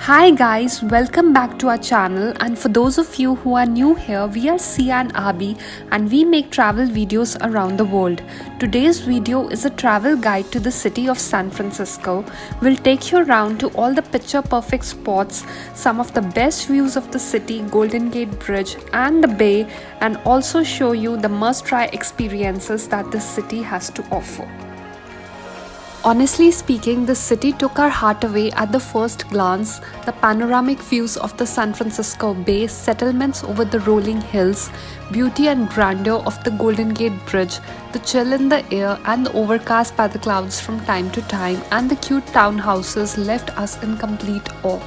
Hi guys, welcome back to our channel, and for those of you who are new here, we are Sia and Abhi and we make travel videos around the world. Today's video is a travel guide to the city of San Francisco. We'll take you around to all the picture perfect spots, some of the best views of the city, Golden Gate Bridge and the bay, and also show you the must try experiences that this city has to offer. Honestly speaking, the city took our heart away at the first glance. The panoramic views of the San Francisco Bay, settlements over the rolling hills, beauty and grandeur of the Golden Gate Bridge, the chill in the air and the overcast by the clouds from time to time, and the cute townhouses left us in complete awe.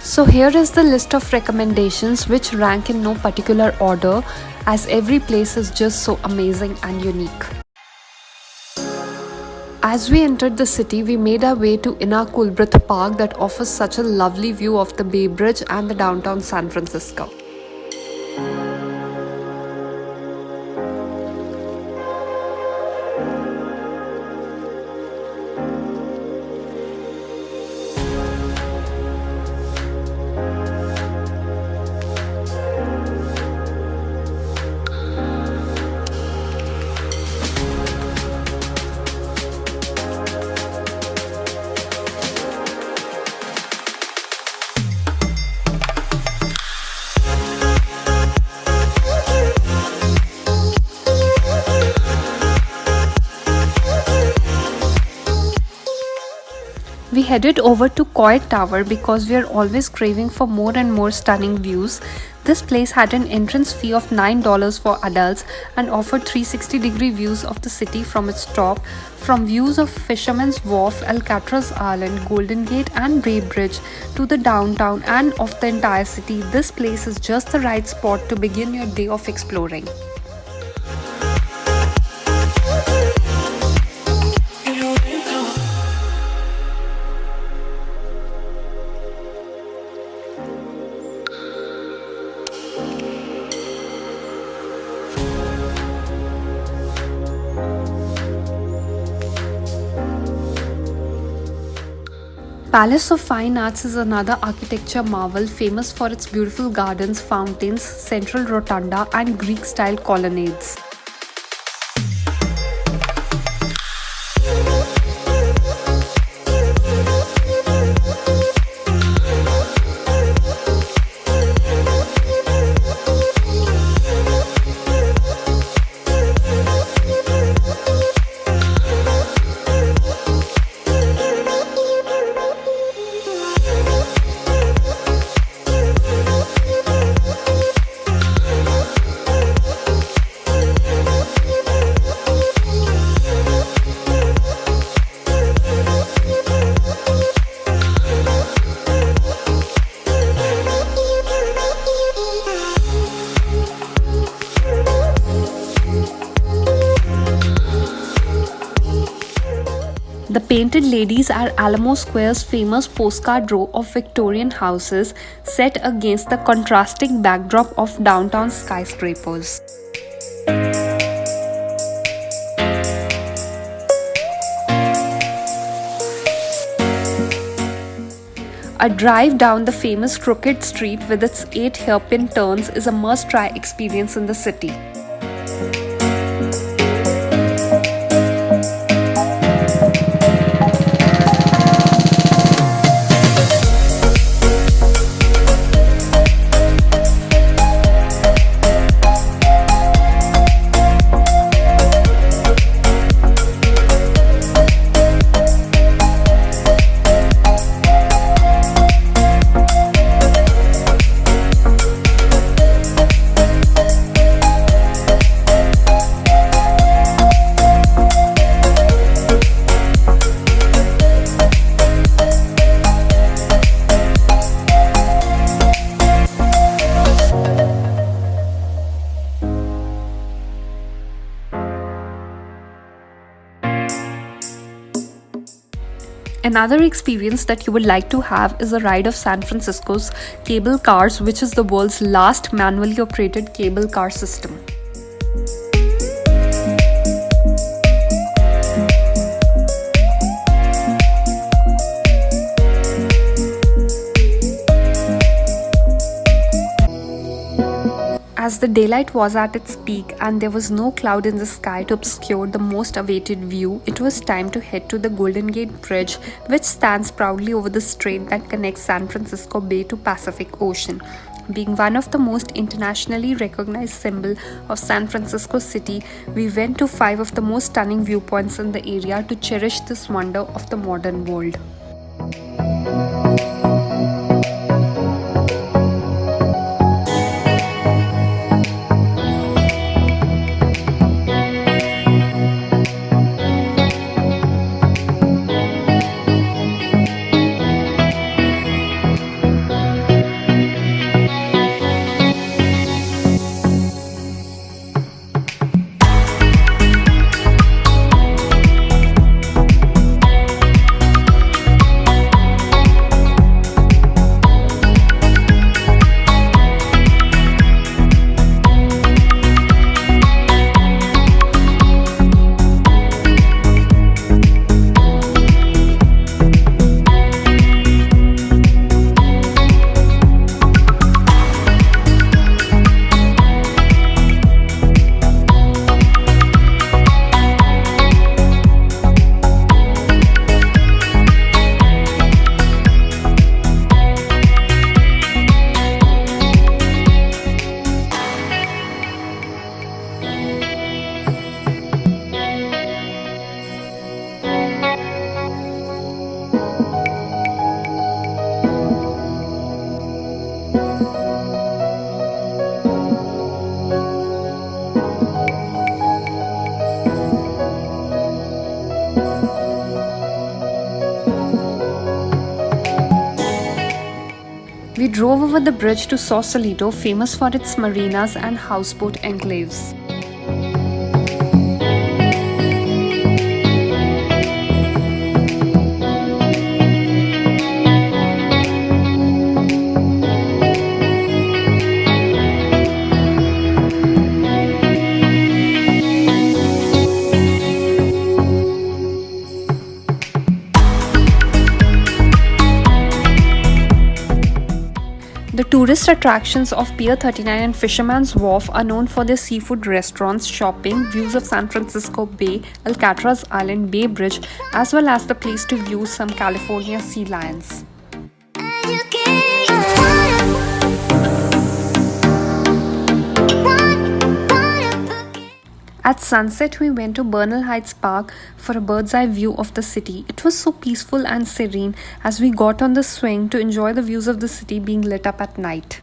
So here is the list of recommendations which rank in no particular order, as every place is just so amazing and unique. As we entered the city, we made our way to Coolbrith Park that offers such a lovely view of the Bay Bridge and the downtown San Francisco. We headed over to Coit Tower because we are always craving for more and more stunning views. This place had an entrance fee of $9 for adults and offered 360-degree views of the city from its top, from views of Fisherman's Wharf, Alcatraz Island, Golden Gate and Bay Bridge to the downtown and of the entire city. This place is just the right spot to begin your day of exploring. Palace of Fine Arts is another architecture marvel famous for its beautiful gardens, fountains, central rotunda and Greek-style colonnades. The Painted Ladies are Alamo Square's famous postcard row of Victorian houses set against the contrasting backdrop of downtown skyscrapers. A drive down the famous Crooked Street with its 8 hairpin turns is a must-try experience in the city. Another experience that you would like to have is a ride of San Francisco's cable cars, which is the world's last manually operated cable car system. As the daylight was at its peak and there was no cloud in the sky to obscure the most awaited view, it was time to head to the Golden Gate Bridge, which stands proudly over the strait that connects San Francisco Bay to Pacific Ocean. Being one of the most internationally recognized symbol of San Francisco City, we went to 5 of the most stunning viewpoints in the area to cherish this wonder of the modern world. We drove over the bridge to Sausalito, famous for its marinas and houseboat enclaves. The tourist attractions of Pier 39 and Fisherman's Wharf are known for their seafood restaurants, shopping, views of San Francisco Bay, Alcatraz Island, Bay Bridge, as well as the place to view some California sea lions. At sunset, we went to Bernal Heights Park for a bird's eye view of the city. It was so peaceful and serene as we got on the swing to enjoy the views of the city being lit up at night.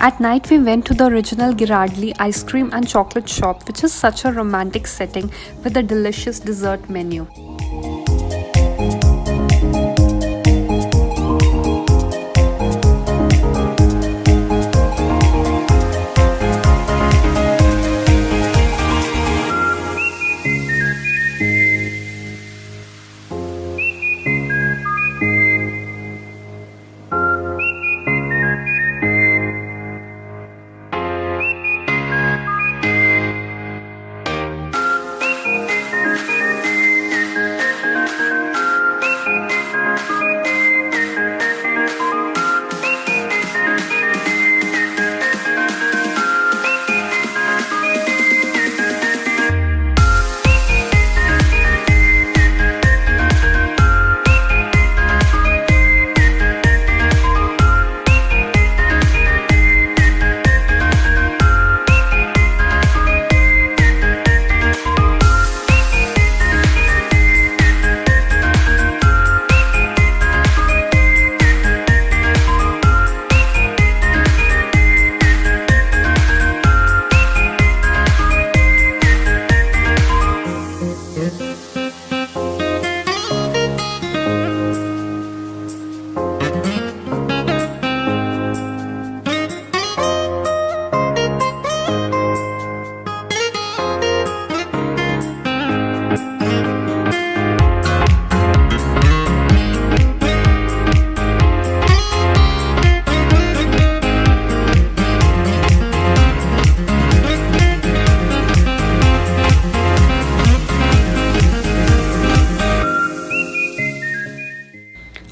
At night, we went to the original Ghirardelli ice cream and chocolate shop, which is such a romantic setting with a delicious dessert menu.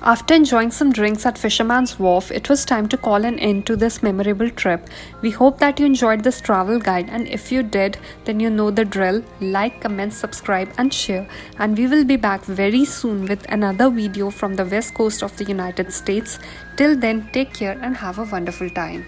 After enjoying some drinks at Fisherman's Wharf, it was time to call an end to this memorable trip. We hope that you enjoyed this travel guide, and if you did, then you know the drill. Like, comment, subscribe and share. And we will be back very soon with another video from the west coast of the United States. Till then, take care and have a wonderful time.